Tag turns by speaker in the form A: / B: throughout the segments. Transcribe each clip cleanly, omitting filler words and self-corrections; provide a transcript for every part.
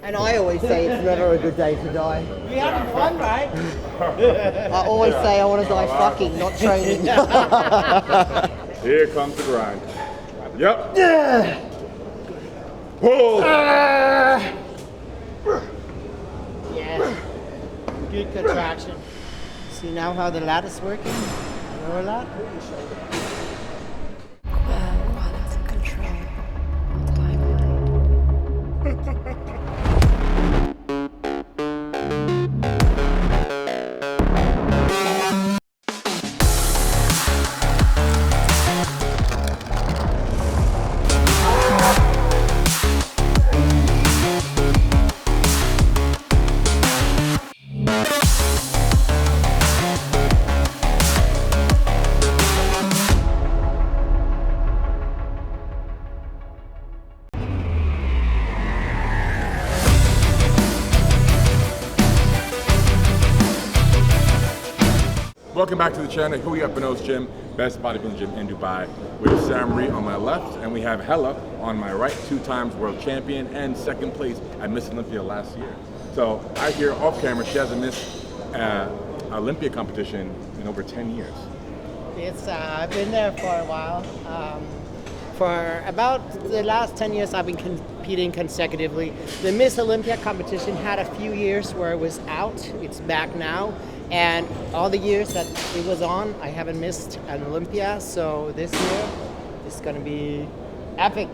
A: And I always say it's never a good day to die.
B: We having fun, right?
A: I always say I want to die fucking, not training.
C: Here comes the grind. Yep. Pull.
B: Yeah. Good contraction. See now how the lattice working? Lower lat.
D: Out of control.
C: Welcome back to the channel. Here we have Benot's Gym, best bodybuilding gym in Dubai. We have Sam Marie on my left, and we have Hella on my right, 2 times world champion and 2nd place at Miss Olympia last year. So I hear off camera she hasn't missed Olympia competition in over 10 years.
B: It's I've been there for a while. For about the last 10 years, I've been competing consecutively. The Miss Olympia competition had a few years where it was out. It's back now. And all the years that it was on, I haven't missed an Olympia. So this year, it's going to be epic.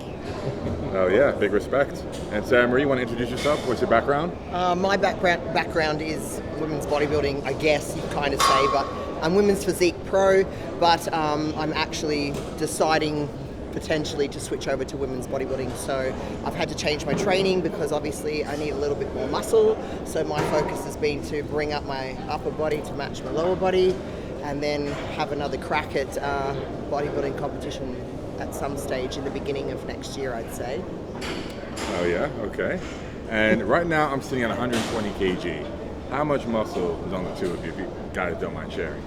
C: Oh yeah, big respect. And Sam Marie, you want to introduce yourself? What's your background?
A: My background is women's bodybuilding, I guess you kind of say, but I'm women's physique pro, but I'm actually deciding potentially to switch over to women's bodybuilding. So I've had to change my training because obviously I need a little bit more muscle. So my focus has been to bring up my upper body to match my lower body, and then have another crack at bodybuilding competition at some stage in the beginning of next year, I'd say.
C: Oh yeah, okay. And right now I'm sitting at 120 kg. How much muscle is on the two of you, if you guys don't mind sharing?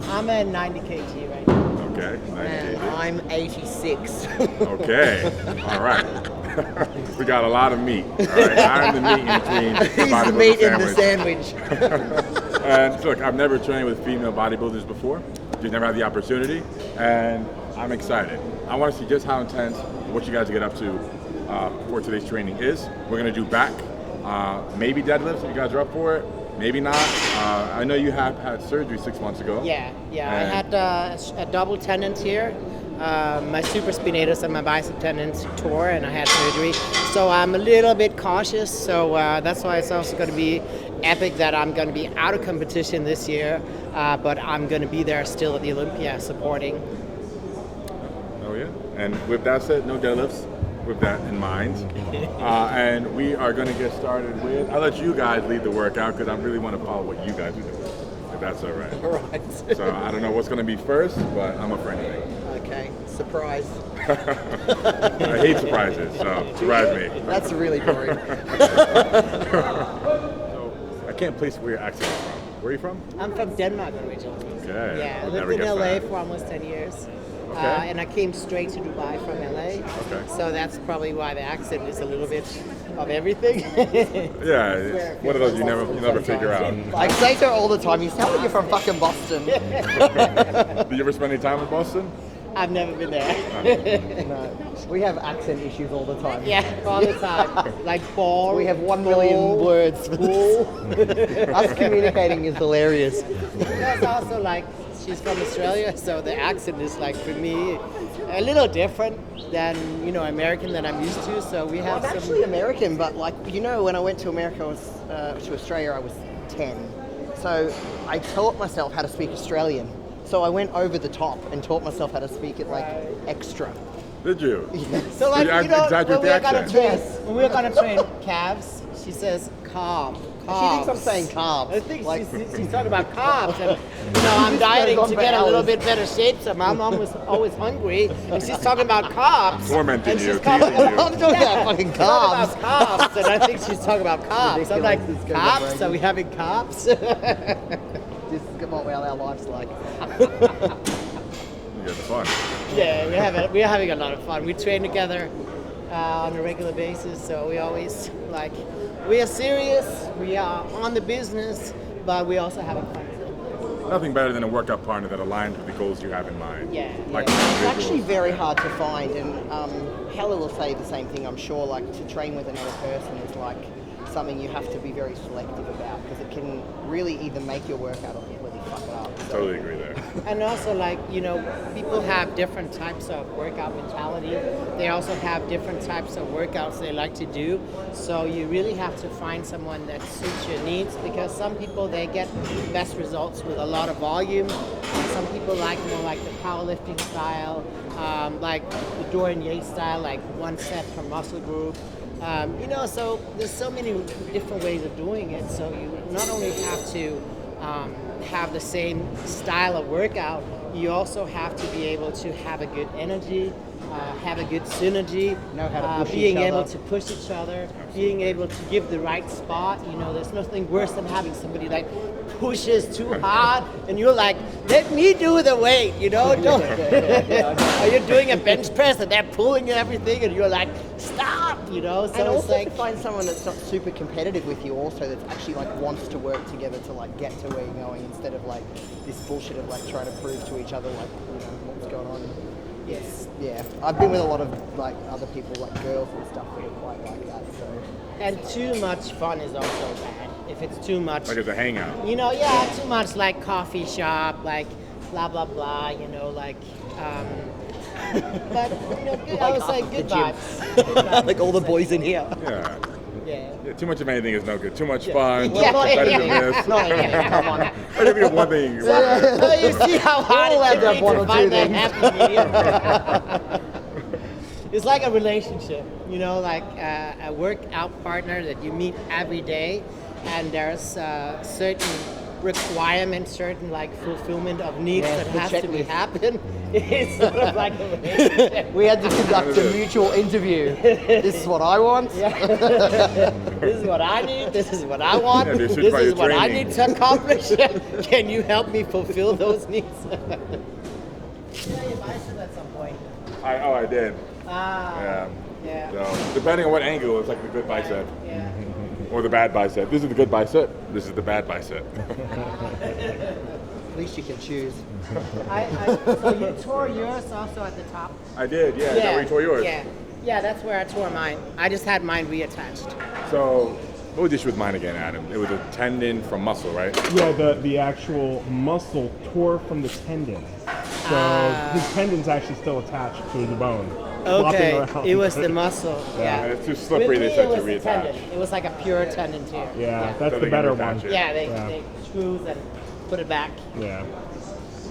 B: I'm at 90 kg right now.
C: Okay, 90
A: And
C: kg.
A: I'm 86.
C: Okay, all right. We got a lot of meat. All right, I'm the meat in between.
A: He's the meat in the sandwich.
C: And look, I've never trained with female bodybuilders before. Just never had the opportunity, and I'm excited. I want to see just how intense what you guys get up to for today's training is. We're gonna do back, maybe deadlifts if you guys are up for it. Maybe not. I know you have had surgery 6 months ago.
B: Yeah. I had a double tendon here. My supraspinatus and my bicep tendons tore, and I had surgery. So I'm a little bit cautious. So that's why it's also going to be epic that I'm going to be out of competition this year, but I'm going to be there still at the Olympia supporting.
C: Oh yeah. And with that said, no deadlifts. With that in mind, and we are going to get started with. I'll let you guys lead the workout because I really want to follow what you guys are doing, if that's all right.
A: All right.
C: So I don't know what's going to be first, but I'm up for anything.
A: Okay, surprise.
C: I hate surprises, so surprise me.
A: That's really boring.
C: So I can't place where your accent is from. Where are you from?
B: I'm from Denmark originally.
C: Okay.
B: Yeah, I
C: I'll
B: lived
C: never
B: in
C: guess
B: LA
C: that.
B: for almost 10 years.
C: Okay.
B: And I came straight to Dubai from LA.
C: Okay.
B: So that's probably why the accent is a little bit of everything.
C: Yeah, it's one of those you never figure out.
A: I say to her all the time, you sound like you're from fucking Boston.
C: Did you ever spend any time in Boston?
B: I've never been there.
A: No, we have accent issues all the time.
B: Yeah, all the time. Like ball.
A: We have 1 million words for this.
B: Bull.
A: Us communicating is hilarious.
B: That's also like, she's from Australia, so the accent is like, for me, a little different than, American that I'm used to. So we have
A: I'm actually American, but when I went to America, to Australia, I was 10. So I taught myself how to speak Australian. So I went over the top and taught myself how to speak it like extra.
C: Did you?
B: So like,
C: You exaggerate the accent.
B: when we're gonna train calves, she says calf.
A: She thinks I'm saying carbs.
B: I think
A: Like-
B: she's talking about carbs, and I'm dieting to get a little bit better shape. So my mom was always hungry, and she's talking about carbs.
C: Tormenting
B: and
C: you,
B: she's talking
C: teasing you.
A: I'm talking about fucking carbs.
B: about carbs, and I think she's talking about carbs. I'm like,
A: Ridiculous, this guy's
B: carbs?
A: brain.
B: Are we having carbs?
A: This is what our life's like.
C: You get fun.
B: Yeah, we're having a lot of fun. We train together on a regular basis. So we always like, we are serious, we are on the business, but we also have a fun.
C: Nothing better than a workout partner that aligns with the goals you have in mind.
B: Yeah.
C: Like
A: It's
C: individuals.
A: actually very hard to find, and Hella will say the same thing, I'm sure. Like, to train with another person is like something you have to be very selective about, because it can really either make your workout or completely fuck it up. So,
C: Totally agree there.
B: And also, like, you know, people have different types of workout mentality. They also have different types of workouts they like to do. So you really have to find someone that suits your needs, because some people, they get best results with a lot of volume. Some people like more like the powerlifting style, like the Dorian Yates style, like one set per muscle group. You know, so there's so many different ways of doing it. So you not only have to have the same style of workout, you also have to be able to have a good energy, have a good synergy,
A: Know how to push
B: being
A: each
B: able
A: other.
B: to push each other, being able to give the right spot. You know, there's nothing worse than having somebody like pushes too hard and you're like, let me do the weight, you know? Don't. Or you're doing a bench press and they're pulling everything and you're like, stop, you know? So
A: and
B: it's
A: also
B: like,
A: to find someone that's not super competitive with you, also that's actually like wants to work together to like get to where you're going, instead of like this bullshit of like trying to prove to each other like, you know, what's going on.
B: yes.
A: Yeah, I've been with a lot of like other people, like girls and stuff, that are quite like that. So
B: And too much fun is also bad. If it's too much,
C: Like it's a hangout.
B: you know, yeah, too much like coffee shop, like blah blah blah, you know, like. But you know, good, I would say good vibes.
A: like all the boys in here.
C: Yeah.
B: Yeah.
C: Yeah, too much of anything is no good. Too much fun,
B: Yeah.
C: competitiveness.
A: No, yeah, come on.
C: I can think of one thing.
B: So you see how hard
A: all
B: it
A: have
B: can
A: one
B: be
A: or
B: to
A: two
B: find that
A: things.
B: happy medium. It's like a relationship, you know, like a workout partner that you meet every day, and there's certain requirements, certain like fulfillment of needs
A: Yeah,
B: that
A: the
B: has to be
A: checklist.
B: happen. It's sort of like a relationship.
A: We had to conduct a mutual interview. This is what I want.
B: This is what I need. This is what I want.
C: Yeah,
B: This
C: this is by
B: is
C: your
B: what I
C: training.
B: need to accomplish. Can you help me fulfill those needs? Yeah, you biceps at some point.
C: I did.
B: Ah.
C: Yeah.
B: Yeah.
C: So depending on what angle, it's like the good bicep
B: Yeah.
C: or the bad bicep. This is the good bicep. This is the bad bicep.
A: At least you can choose.
B: So you tore yours also at the top?
C: I did. Yeah. Is that where you tore yours?
B: Yeah. Yeah, that's where I tore mine. I just had mine reattached.
C: So what was the issue with mine again, Adam? It was a tendon from muscle, right?
E: Yeah, the actual muscle tore from the tendon. So his tendon's actually still attached to the bone. flopping
B: Okay,
E: around.
B: it was the muscle. Yeah.
C: And it's too slippery,
B: With
C: they
B: me,
C: said
B: it
C: to
B: was the
C: reattach.
B: tendon. It was like a pure tendon tear.
E: Yeah, that's
C: So
E: the
C: they
E: better
C: can attach
E: one.
C: it.
B: Yeah, they
E: Yeah.
B: screws and put it back.
E: Yeah.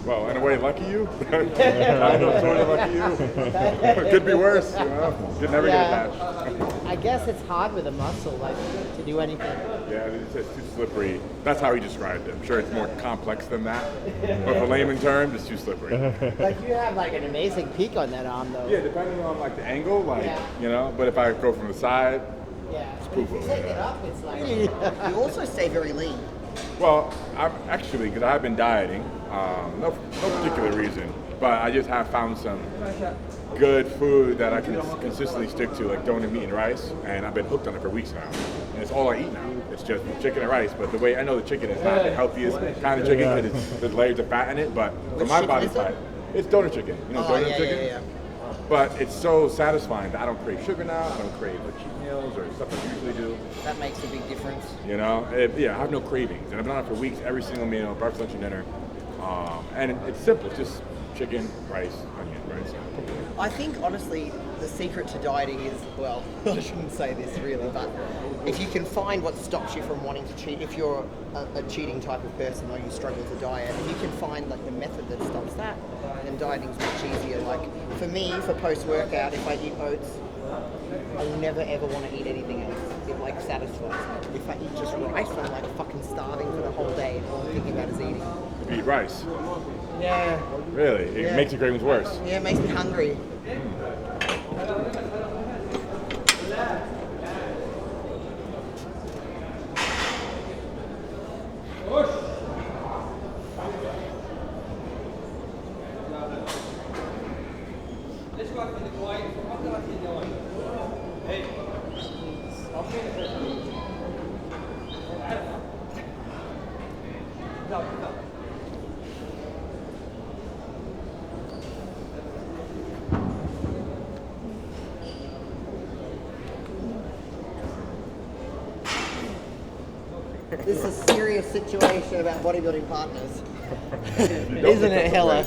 C: Well, in a way, lucky you. I know, sort of lucky you. Could be worse, you know. Could never
B: Yeah.
C: get attached.
B: I guess it's hard with a muscle, like, to do anything.
C: Yeah, it's just too slippery. That's how he described it. I'm sure it's more complex than that. But for layman terms, it's too slippery.
B: Like, you have, like, an amazing peak on that arm, though.
C: Yeah, depending on like the angle, like,
B: Yeah.
C: you know, but if I go from the side,
B: Yeah. But if you
C: poo-poo,
B: take it
C: yeah.
B: up, it's like...
A: You also stay very lean.
C: well, I'm actually, because I've been dieting, no particular reason, but I just have found some good food that I can consistently stick to, like donut meat and rice, and I've been hooked on it for weeks now. And it's all I eat now. It's just chicken and rice, but the way I know the chicken is not the healthiest kind of chicken because there's layers of fat in it, but for
A: Which
C: my
A: chicken
C: body
A: is it?
C: type, it's donut chicken. You know
A: Oh,
C: donut
A: yeah,
C: chicken?
A: yeah, yeah.
C: But it's so satisfying that I don't crave sugar now. I don't crave like cheat meals or stuff I usually do.
A: That makes a big difference.
C: You know, yeah, I have no cravings, and I've been on it for weeks, every single meal, breakfast, lunch, and dinner. And it's simple, it's just chicken, rice, onion, right? So,
A: I think honestly, the secret to dieting is, well, I shouldn't say this really, but if you can find what stops you from wanting to cheat, if you're a cheating type of person or you struggle to diet, if you can find like the method that stops that, then dieting's much easier. Like for me, for post-workout, if I eat oats, I will never ever want to eat anything else. It like satisfies me. If I eat just rice, I'm like fucking starving for the whole day and all I'm thinking about is eating.
C: eat rice.
A: Yeah.
C: Really? It
A: Yeah.
C: makes the cravings worse.
A: Yeah, it makes me hungry. This is a serious situation about bodybuilding partners. Isn't it, Hella?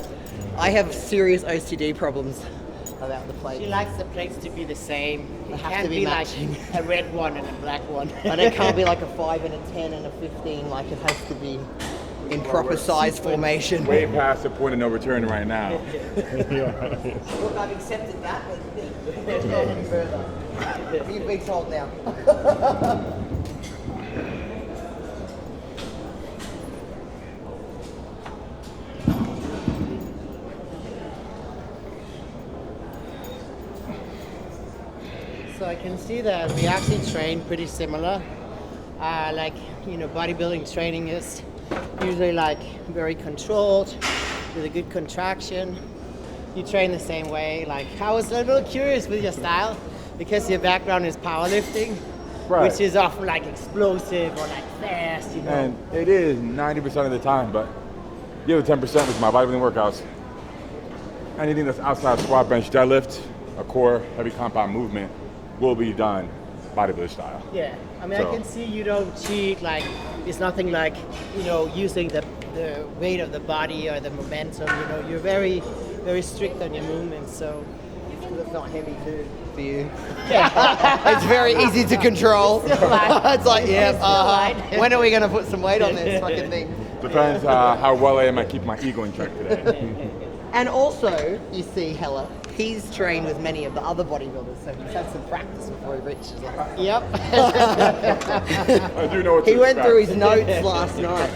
A: I have serious OCD problems about the plate.
B: She likes the plates to be the same. It
A: have
B: can't
A: to be matching.
B: like a red one and a black one.
A: And it can't be like a 5 and a 10 and a 15, like it has to be in proper size formation.
C: Way past the point of no return right now.
A: Look, I've accepted that, but let's go any further. You've been told now.
B: So I can see that we actually train pretty similar. Like, you know, bodybuilding training is usually like very controlled with a good contraction. You train the same way. Like, I was a little curious with your style because your background is powerlifting,
C: Right.
B: which is often like explosive or like fast, you know.
C: And it is 90% of the time, but the other 10% is my bodybuilding workouts. Anything that's outside squat, bench, deadlift, a core, heavy compound movement will be done bodybuilder style.
B: Yeah, I mean,
C: So-
B: I can see you don't cheat. Like, it's nothing like, you know, using the weight of the body or the momentum. You know, you're very, very strict on your movements. So,
A: It's not heavy too for you.
B: yeah,
A: It's very easy to control.
B: Still light.
A: It's like, yeah,
B: It's still light.
A: when are we going to put some weight on this fucking thing?
C: Depends how well I am at keeping my ego in check today.
A: And also, you see, Hella, he's trained with many of the other bodybuilders, so he's had some practice before he reaches like.
B: yep.
C: I do know what to
A: He went
C: expect.
A: through his notes last night.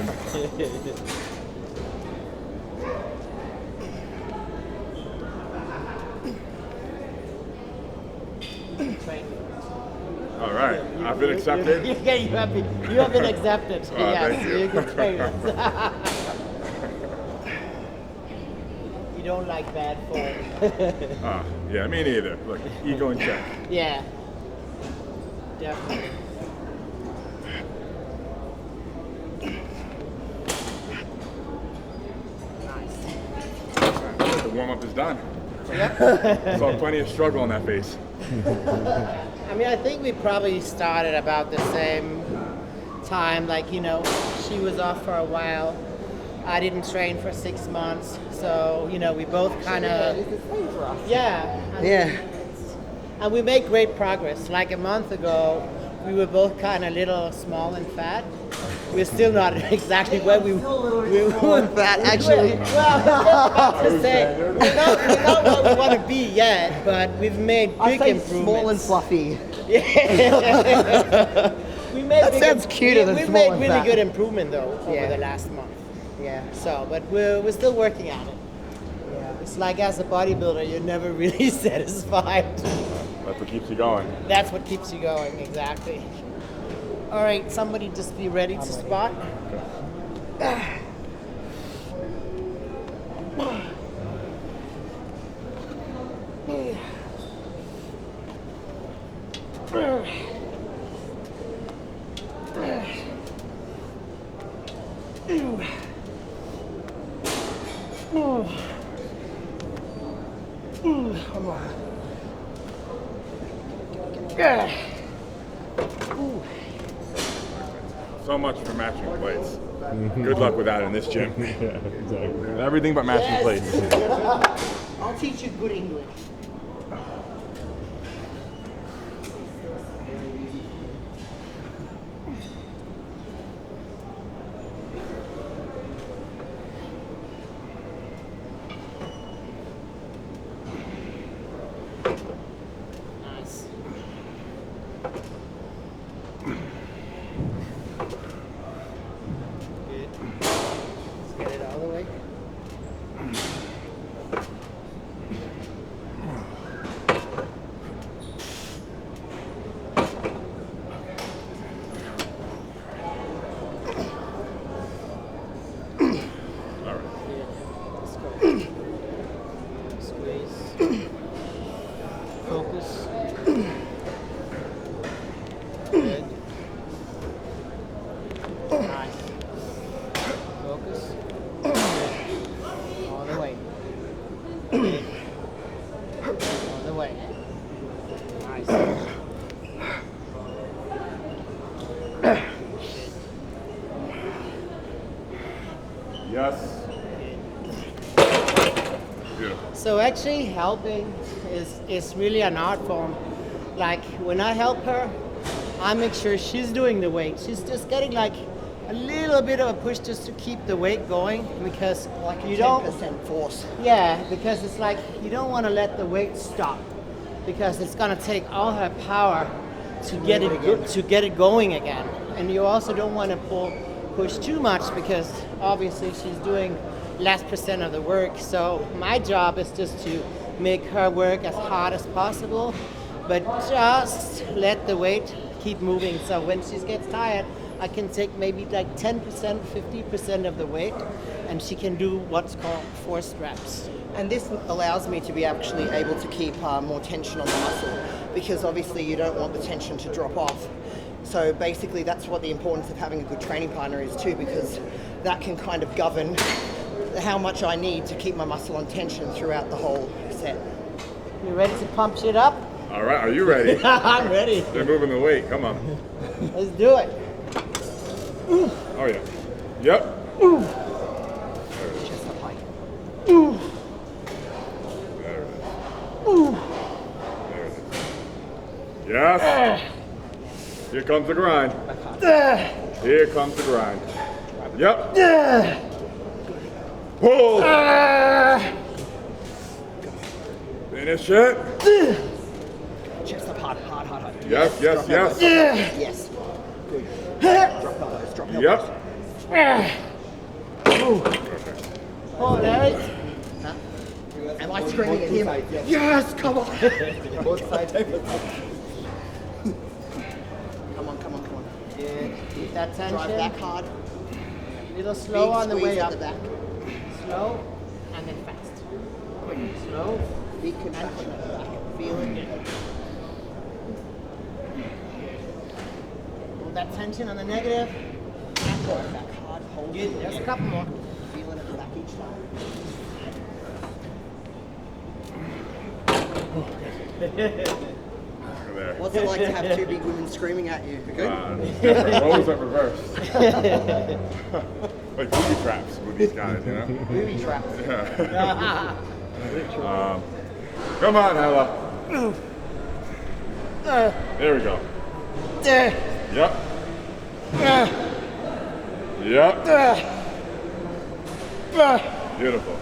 C: All right, I've been accepted.
B: Yeah, you have been accepted. Yes,
C: thank you.
B: you can train us. You don't like bad form.
C: Yeah, me neither. Look, ego in check.
B: Yeah, definitely. Nice.
C: The warm up is done.
B: Yep.
C: Saw plenty of struggle on that face.
B: I mean, I think we probably started about the same time. Like, you know, she was off for a while. I didn't train for 6 months. So, you know, we both kind of, yeah.
A: Yeah.
B: And we made great progress. Like a month ago, we were both kind of little small and fat. We're still not exactly where we were.
A: Fat, actually.
B: Well, about to say, we're not where we want to be yet, but we've made
A: I
B: big
A: say
B: improvements.
A: small and fluffy.
B: We made
A: That sounds cuter than
B: we've
A: small
B: made
A: and
B: really
A: fat.
B: good improvement though over
A: Yeah.
B: the last month.
A: Yeah.
B: So, but we're still working on it. Yeah. It's like as a bodybuilder, you're never really satisfied.
C: That's what keeps you going.
B: That's what keeps you going, exactly. All right, somebody just be ready to spot.
C: So much for matching plates. Good luck with that in this gym.
E: Yeah, exactly.
C: Everything but matching plates.
A: I'll teach you good English.
B: Nice. Good. Let's get it all the way.
C: All right.
B: Let's go. Squeeze. Focus. Good. Nice. Focus. Good. All the way. Good. All the way. Nice. Good.
C: Yes. Beautiful.
B: So actually helping is really an art form. Like when I help her, I make sure she's doing the weight. She's just getting like a little bit of a push just to keep the weight going because
A: Like a
B: you
A: 10%
B: don't.
A: force.
B: Yeah, because it's like you don't want to let the weight stop because it's gonna take all her power to get it going again. And you also don't want to push too much because obviously she's doing less percent of the work. So my job is just to make her work as hard as possible, but just let the weight keep moving. So when she gets tired, I can take maybe like 10%, 50% of the weight, and she can do what's called forced reps.
A: And this allows me to be actually able to keep more tension on the muscle because obviously you don't want the tension to drop off. So basically that's what the importance of having a good training partner is too, because that can kind of govern how much I need to keep my muscle on tension throughout the whole set.
B: You ready to pump shit up?
C: All right, are you ready?
B: I'm ready.
C: They're moving the weight. Come on.
B: Let's do it.
C: Oh yeah. Yep.
A: Chest up high.
C: There it is. There it is. Yes. Here comes the grind. Here comes the grind. Yep. Pull. Finish it.
A: Chest up hard, hard, hard, hard.
C: Yes, yes,
A: Drop
C: yes.
A: elbows. Yes. Good. Drop elbows, drop elbows.
C: Yep.
B: Oh, there it is.
A: Am I screaming at him? Yes, come on. Both sides. Come on, come on, come on.
B: Yeah, keep that tension.
A: Drive back hard.
B: A little slow
A: Big
B: on the
A: squeeze
B: way
A: at
B: up.
A: the back.
B: Slow and then fast. Slow.
A: Big contraction at the back. Feel it.
B: Hold that tension on the negative. And
A: Drive back hard. Hold
B: good.
A: it.
B: There's a couple more.
A: Feel it at the back each time.
C: Look at there.
A: What's it like to have two big women screaming at you? Good?
C: What was that reversed? Like booby traps with these guys, you know?
A: Booby traps.
C: Come on, Ella. There we go. Yep. Yep. Beautiful.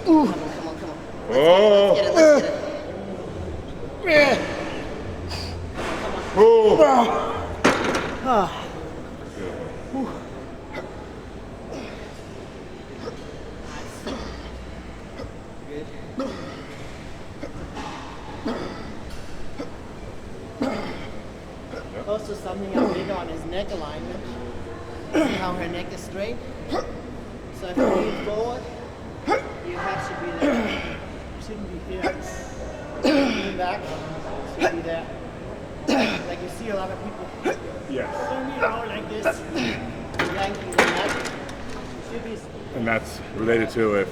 A: Come on, come on, come on.
C: Oh.
A: Get it, let's get it.
C: Oh.
B: Also something I'm big on is neck alignment. See how her neck is straight? So if you lean forward, your head should be there. You shouldn't be here. Lean back, should be there. Like you see a lot of people
C: Yes.
B: doing like this, yanking the neck. Should be
C: And that's related to if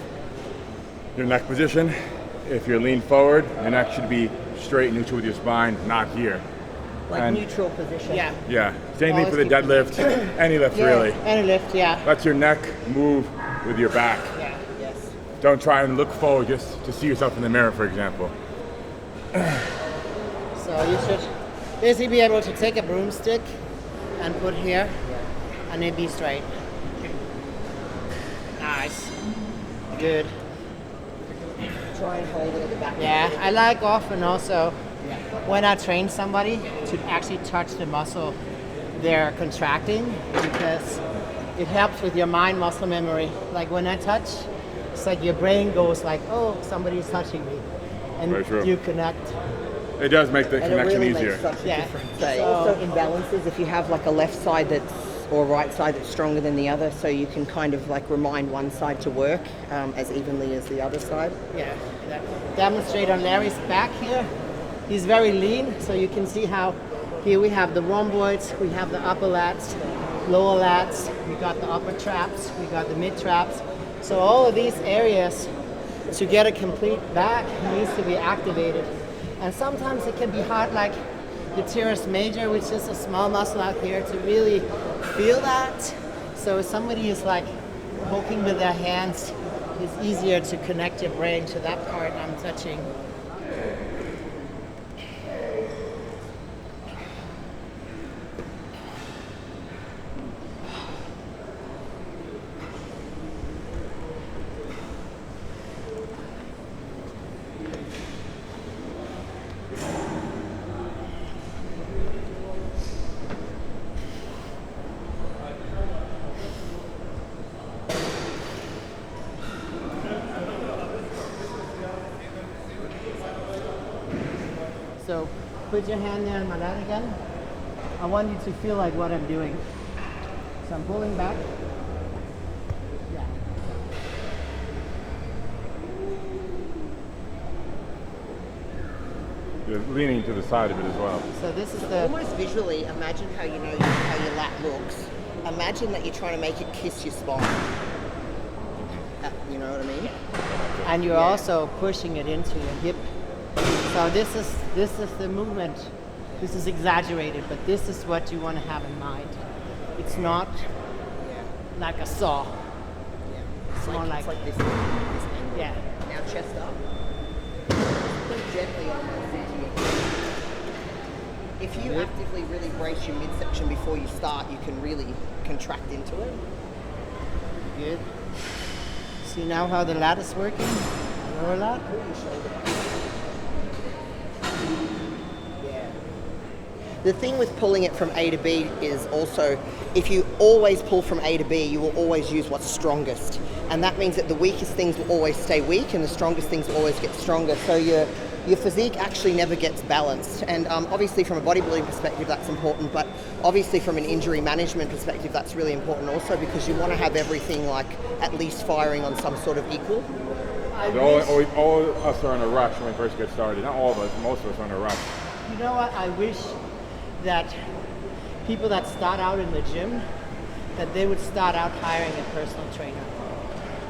C: your neck position, if you're lean forward, your neck should be straight and neutral with your spine, not here.
A: Like
C: And-
A: neutral position.
B: yeah.
C: Yeah, same thing
B: Always
C: for the
B: keep the
C: deadlift, any lift really.
B: Any lift, yeah.
C: Let your neck move with your back.
B: Yeah.
A: Yes.
C: Don't try and look forward just to see yourself in the mirror, for example.
B: So you should basically be able to take a broomstick and put here, and it be straight. Nice. Good.
A: Try and hold it at the back.
B: Yeah, I like often also when I train somebody to actually touch the muscle they're contracting because it helps with your mind muscle memory. Like when I touch, it's like your brain goes like, oh, somebody's touching me. And
C: Very true.
B: you connect.
C: It does make the
A: And it
C: connection
A: really
C: easier.
A: makes such a
B: Yeah.
A: difference.
B: So-
A: Also imbalances if you have like a left side that's or right side that's stronger than the other, so you can kind of like remind one side to work as evenly as the other side.
B: Yeah, demonstrate on Larry's back here. He's very lean, so you can see how here we have the rhomboids, we have the upper lats, lower lats, we got the upper traps, we got the mid traps. So all of these areas to get a complete back needs to be activated. And sometimes it can be hard, like the teres major, which is a small muscle out here, to really feel that. So if somebody is like poking with their hands, it's easier to connect your brain to that part I'm touching. So put your hand there on my lat again. I want you to feel like what I'm doing. So I'm pulling back. Yeah.
C: You're leaning to the side of it as well.
B: So this is the
A: Almost visually, imagine how you know how your lat looks. Imagine that you're trying to make it kiss your spine. You know what I mean?
B: and you're
A: Yeah.
B: also pushing it into your hip. So this is the movement. This is exaggerated, but this is what you want to have in mind. It's not like a saw.
A: Yeah.
B: It's more like,
A: it's like this angle.
B: yeah.
A: Now chest up. Put gently almost into your hip. If you actively really brace your midsection before you start, you can really contract into it.
B: Good. See now how the lat is working? Lower lat?
A: The thing with pulling it from A to B is also, if you always pull from A to B, you will always use what's strongest. And that means that the weakest things will always stay weak and the strongest things will always get stronger. So your physique actually never gets balanced. And obviously from a bodybuilding perspective, that's important. But obviously from an injury management perspective, that's really important also, because you want to have everything like at least firing on some sort of equal.
C: All of us are in a rush when we first get started. Not all of us, most of us are in a rush.
B: You know what? I wish that people that start out in the gym, that they would start out hiring a personal trainer.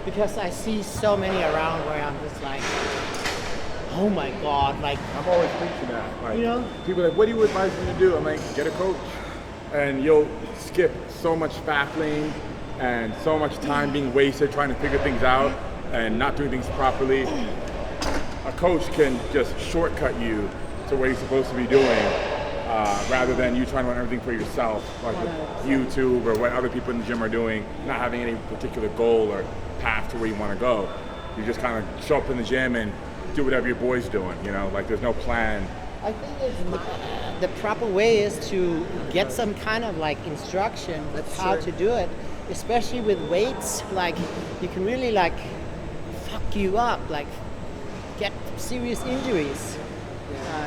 B: Because I see so many around where I'm just like, oh my God, like,
C: I'm always preaching that. Like,
B: you know?
C: people are like, what do you advise me to do? I'm like, get a coach. And you'll skip so much faffling and so much time being wasted trying to figure things out and not doing things properly. A coach can just shortcut you to what you're supposed to be doing, rather than you trying to run everything for yourself, like with YouTube or what other people in the gym are doing, not having any particular goal or path to where you want to go. You just kind of show up in the gym and do whatever your boy's doing, you know, like there's no plan.
B: I think the proper way is to get some kind of like instruction
A: That's
B: how
A: true.
B: to do it, especially with weights. Like you can really like fuck you up, like get serious injuries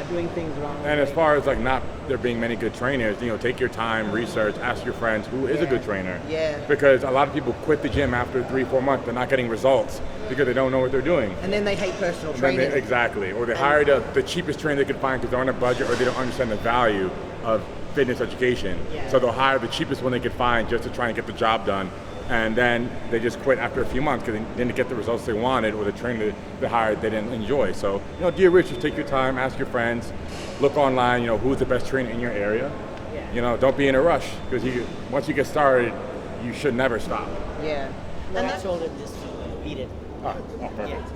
B: doing things wrong.
C: And as far as like not there being many good trainers, you know, take your time, research, ask your friends who is a good trainer.
A: Yeah.
C: Because a lot of people quit the gym after 3-4 months. They're not getting results because they don't know what they're doing.
A: And then they hate personal
C: And then
A: training.
C: exactly. Or they hired the cheapest trainer they could find because they're on a budget, or they don't understand the value of fitness education.
B: Yeah.
C: So they'll hire the cheapest one they could find just to try and get the job done. And then they just quit after a few months because they didn't get the results they wanted, or the trainer they hired they didn't enjoy. So, you know, do your research, take your time, ask your friends, look online, you know, who's the best trainer in your area.
B: Yeah.
C: You know, don't be in a rush, because once you get started, you should never stop.
A: Yeah.
B: No,
A: And
B: I
A: that-
B: told him just beat it.
C: Oh, perfect.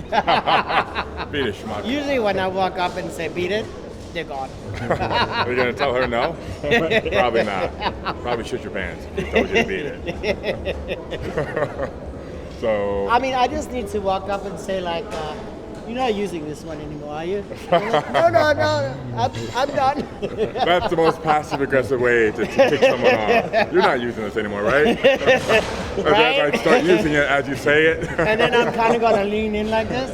C: Beat it, schmuck.
B: Usually when I walk up and say beat it, they're gone.
C: Are you gonna tell her no? Probably not. Probably shit your pants if she told you to beat it. So
B: I mean, I just need to walk up and say like, you're not using this one anymore, are you? No, I'm done.
C: that's the most passive aggressive way to kick someone off. You're not using this anymore, right? And
B: Right?
C: then I start using it as you say it.
B: And then I'm kind of gonna lean in like this.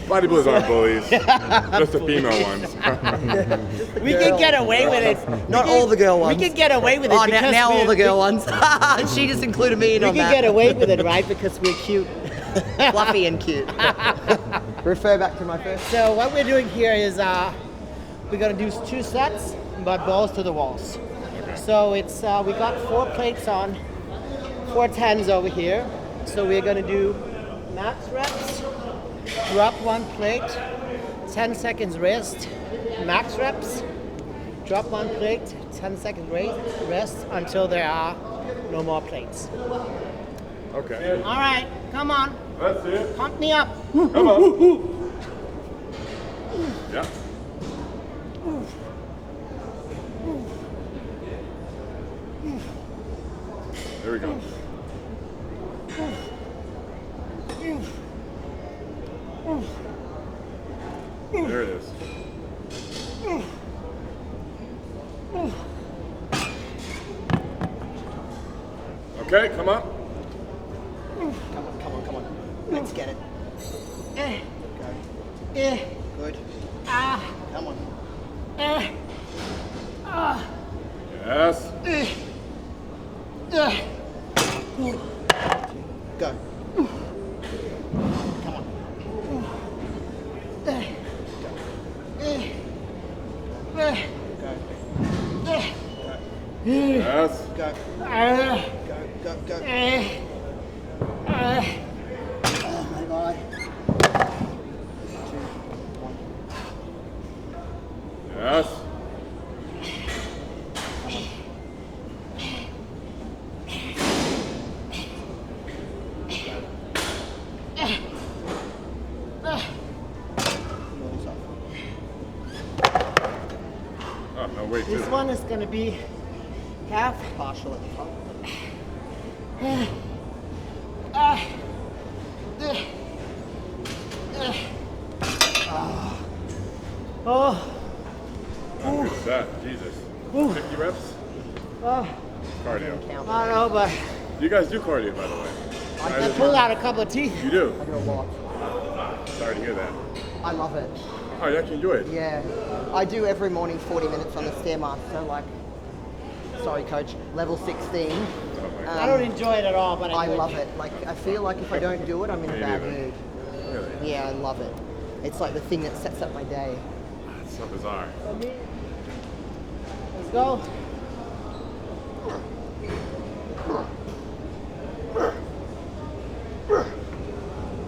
C: Bodybuilders aren't bullies, just the female ones.
B: We can get away with it.
A: Not all the girl ones.
B: We can get away with it
A: Oh,
B: because
A: now all
B: we're-
A: the girl ones. She just included me in
B: We
A: on
B: can
A: that.
B: get away with it, right? Because we're cute.
A: Fluffy and cute. Refer back to my first.
B: So what we're doing here is we're gonna do 2 sets, but balls to the walls. So it's we got 4 plates on, 4 tens over here. So we're gonna do max reps, drop 1 plate, 10 seconds rest, max reps. Drop one plate, 10 seconds rest until there are no more plates.
C: Okay.
B: All right, come on,
C: Let's see it.
B: pump me up.
C: Come on. Yeah. There we go. There it is. Okay, come on.
A: Come on. Let's get it.
B: Eh,
A: Go.
B: eh,
A: Good.
B: ah,
A: Come on.
B: eh, ah,
C: Yes.
B: eh, eh.
A: Go. Come on.
B: Eh, eh,
A: Go.
C: Yes.
A: Go.
B: eh,
A: Go.
B: eh, eh.
A: Oh my God. 2, 1.
C: Yes.
A: Noise off.
C: Oh, no, wait.
B: This one is gonna be half.
A: Partial at the top.
B: Oh,
C: Oh, good set. Jesus. 50 reps?
B: oh,
C: Cardio.
A: Count.
B: I don't know, but
C: You guys do cardio, by the way.
B: I pulled out a couple of teeth.
C: You do?
A: I do a lot.
C: Sorry to hear that.
A: I love it.
C: Oh, you actually enjoy it?
A: Yeah. I do every morning 40 minutes on the Stairmaster, like, sorry coach, level 16.
C: Oh, my God.
B: I don't enjoy it at all, but
A: I
B: do it.
A: love it. Like, I feel like if I don't do it, I'm in a
C: Me
A: bad
C: neither.
A: mood.
C: Really?
A: Yeah, I love it. It's like the thing that sets up my day.
C: It's so bizarre.
B: Let's go.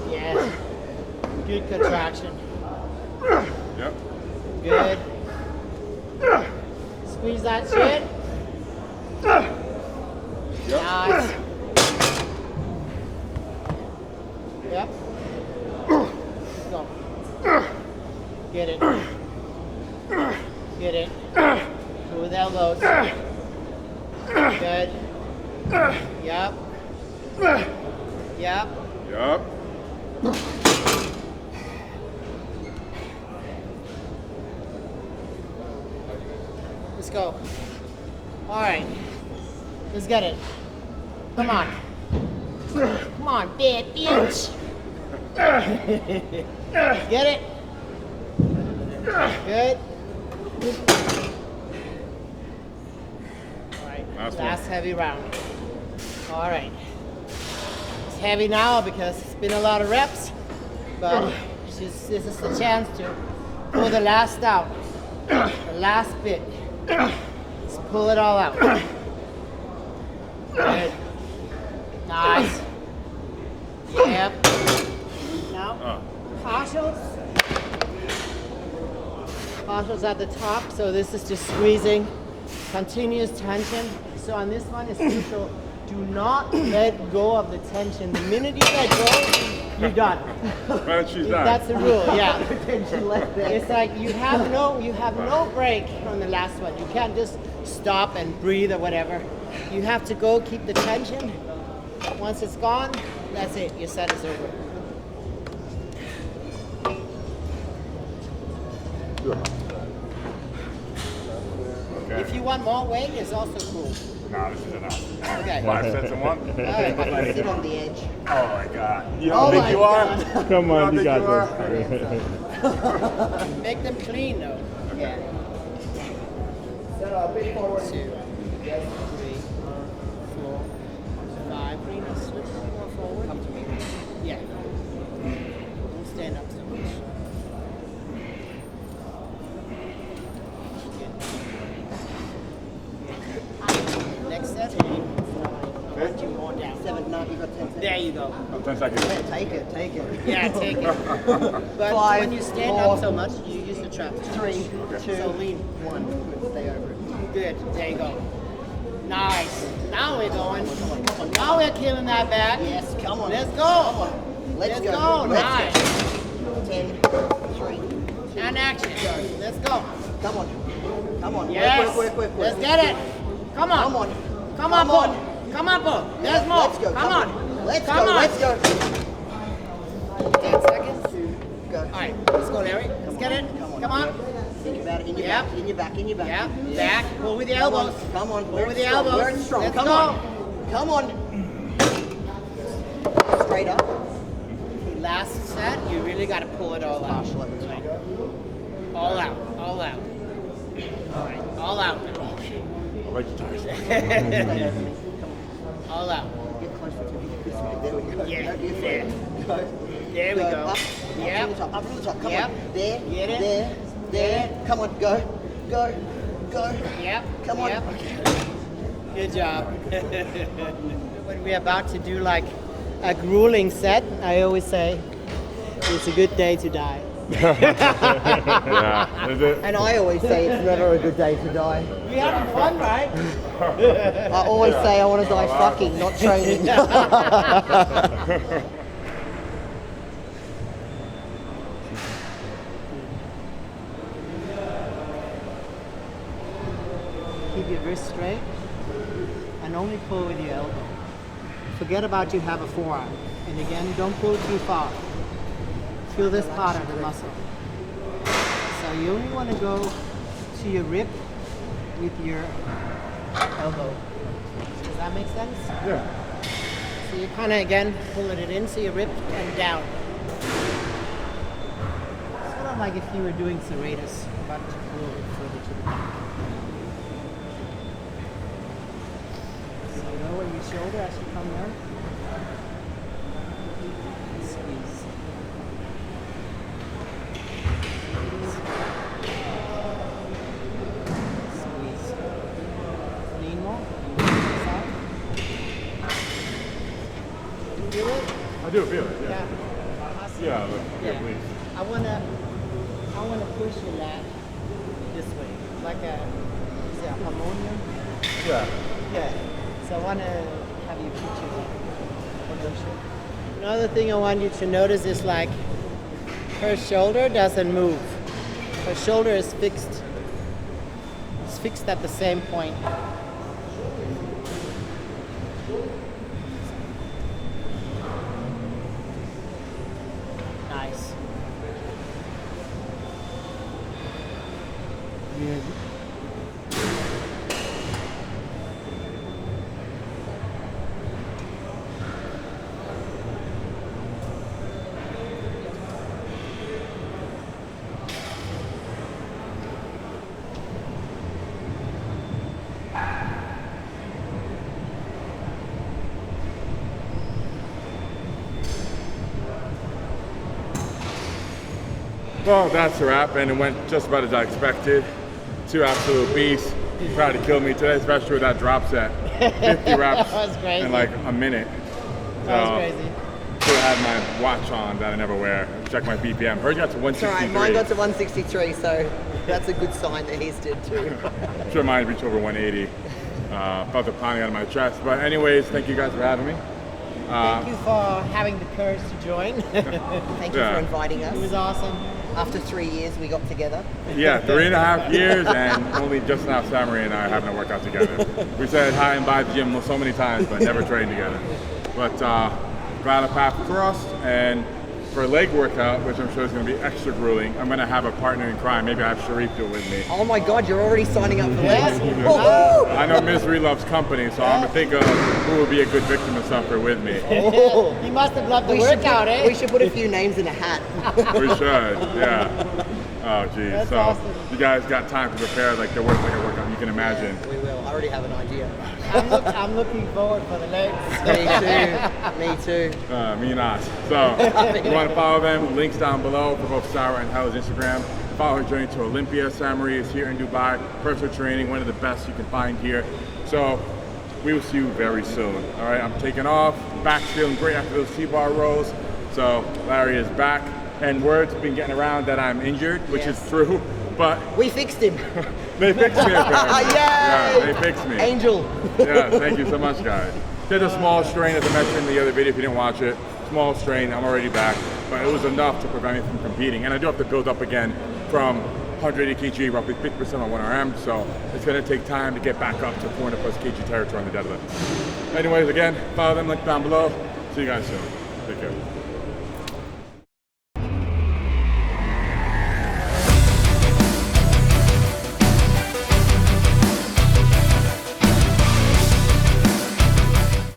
B: Yes. Good contraction.
C: Yep.
B: Good. Squeeze that shit. Nice. Yep. Go. Get it. Get it. Go with elbows. Good. Yep. Yep.
C: Yep.
B: Let's go. All right. Let's get it. Come on. Come on, bad bitch. Get it? Good. All right.
C: Last
B: Last
C: one.
B: heavy round. All right. It's heavy now because it's been a lot of reps, but this is the chance to pull the last out, the last bit. Let's pull it all out. Good. Nice. Yep. Now,
C: Oh.
B: partials. Partials at the top, so this is just squeezing, continuous tension. So on this one, it's crucial. Do not let go of the tension. The minute you let go, you're done.
C: Well, she's done.
B: That's the rule, yeah.
A: Tension left there.
B: It's like you have no break on the last one. You can't just stop and breathe or whatever. You have to go keep the tension. Once it's gone, that's it. Your set is over.
C: Okay.
B: If you want more weight, it's also cool.
C: No, this is enough.
B: Okay.
C: 5 sets in one?
B: All right.
A: Sit on the edge.
C: Oh my God. You know
B: Oh
C: how big
B: my
C: you are?
B: God.
E: Come on, you
C: How
E: got
C: big you
E: this.
B: Make them clean though.
A: Yeah.
B: 2, 3, 4, 5. Bring us a little more forward.
A: Come to me.
B: Yeah. Don't stand up so much. Next set. I'll let you more down.
A: 7, no, you got 10
B: There you go.
C: Oh, 10 seconds.
A: Yeah, take it, take it.
B: Yeah, take it. But
A: 5,
B: when you stand
A: 4,
B: up so much, you use the trap.
A: 3, 2,
B: So lean.
A: 1. Good, stay over it.
B: Good. There you go. Nice. Now we're going. Now we're killing that back.
A: Yes, come on.
B: Let's go.
A: Come on. Let's go.
B: Nice.
A: 10, 3,
B: And action. Let's go.
A: come on. Come on.
B: Yes.
A: Work.
B: Let's get it. Come on.
A: Come on.
B: Come on,
A: Come on.
B: Paul. Come on, Paul. There's more.
A: Let's go.
B: Come on.
A: Let's
B: Come
A: go.
B: on.
A: Let's go.
B: 10 seconds.
A: Go.
B: All right. Let's go, Larry. Let's get it. Come on.
A: Think about it. In your
B: Yep.
A: back. In your back. In your back.
B: Yeah. Back. Pull with the
A: Come on.
B: elbows.
A: Come on.
B: Pull with the elbows.
A: We're strong.
B: Let's
A: Come
B: go.
A: on. Come on. Straight up.
B: Last set, you really got to pull it all out.
A: Partial at the top.
B: All out. All out. All right. All out.
C: I like the tires.
A: Stay over me. Come
B: All out.
A: on. Get closer to me. This way. There we go.
B: Yeah,
A: Don't be afraid.
B: there.
A: Go.
B: There we go.
A: Up. Up
B: Yep.
A: from the top. Up from the top. Come
B: Yep.
A: on. There.
B: Get it.
A: There. There. Come on. Go. Go. Go.
B: Yep.
A: Come on.
B: Yep. Good job. When we're about to do like a grueling set, I always say it's a good day to die.
C: Yeah, is it?
A: And I always say it's never a good day to die.
B: We having fun, right?
A: I always say I want to die fucking, not training.
B: Keep your wrist straight and only pull with your elbow. Forget about you have a forearm. And again, don't pull too far. Feel this part of the muscle. So you only want to go to your rib with your elbow. Does that make sense?
C: Yeah.
B: So you're kind of, again, pulling it in, so your rib and down. Sort of like if you were doing serratus, but a little bit further to the back. So lower your shoulder as you come there. Squeeze. Squeeze. Lean more. Side. Feel it?
C: I do feel it, yeah.
B: Yeah.
C: Yeah,
B: Yeah.
C: please.
B: I wanna push your lat this way, like a harmonium.
C: Yeah.
B: Yeah. So I wanna have you put your lat on the shoulder. Another thing I want you to notice is like her shoulder doesn't move. Her shoulder is fixed. It's fixed at the same point. Nice. Good.
C: Well, that's a wrap, and it went just about as I expected. Two absolute beasts. He tried to kill me today, especially with that drop set. 50 reps
B: That was crazy.
C: in like a minute.
B: That was crazy.
C: Should have had my watch on that I never wear. Check my BPM. Hers got to
A: It's
C: 163.
A: alright, mine got to 163, so that's a good sign that his did too.
C: I'm sure mine reached over 180. Felt the pounding out of my chest. But anyways, thank you guys for having me.
B: Thank you for having the courage to join.
A: Thank you
C: Yeah.
A: for inviting
B: It was
A: us.
B: awesome.
A: After 3 years, we got together.
C: Yeah, 3.5 years, and only just now Samari and I are having a workout together. We said hi and bye at the gym so many times, but never trained together. But glad our path crossed, and for a leg workout, which I'm sure is going to be extra grueling, I'm going to have a partner in crime. Maybe I have Sharif do it with me.
A: Oh my God, you're already signing up for
B: Yes.
A: legs.
B: Oh.
A: Woohoo!
C: I know misery loves company, so I'm going to think of who would be a good victim and suffer with me.
A: Oh.
B: You must have loved the
A: We should
B: workout,
A: put-
B: eh?
A: We should put a few names in a hat.
C: We should, yeah. Oh, geez.
B: That's
C: So
B: awesome.
C: you guys got time to prepare like the work like a workout you can imagine.
A: We will. I already have an idea.
B: I'm looking forward for the legs.
A: Me too.
C: Me not. So if you want to follow them, links down below for both Sarah and Hella's Instagram. Follow her journey to Olympia. Samari is here in Dubai. Personal training, one of the best you can find here. So we will see you very soon. All right, I'm taking off. Back's feeling great after those T-bar rolls. So Larry is back. And word's been getting around that I'm injured, which is true, but
A: We fixed him.
C: they fixed me apparently.
A: Yay!
C: Yeah, they fixed me.
A: Angel.
C: Yeah, thank you so much, guys. Did a small strain, as I mentioned in the other video if you didn't watch it. Small strain, I'm already back, but it was enough to prevent me from competing. And I do have to build up again from 180 kg, roughly 50% on 1RM, so it's gonna take time to get back up to 400 plus kg territory on the deadlift. Anyways, again, follow them, link down below. See you guys soon. Take care.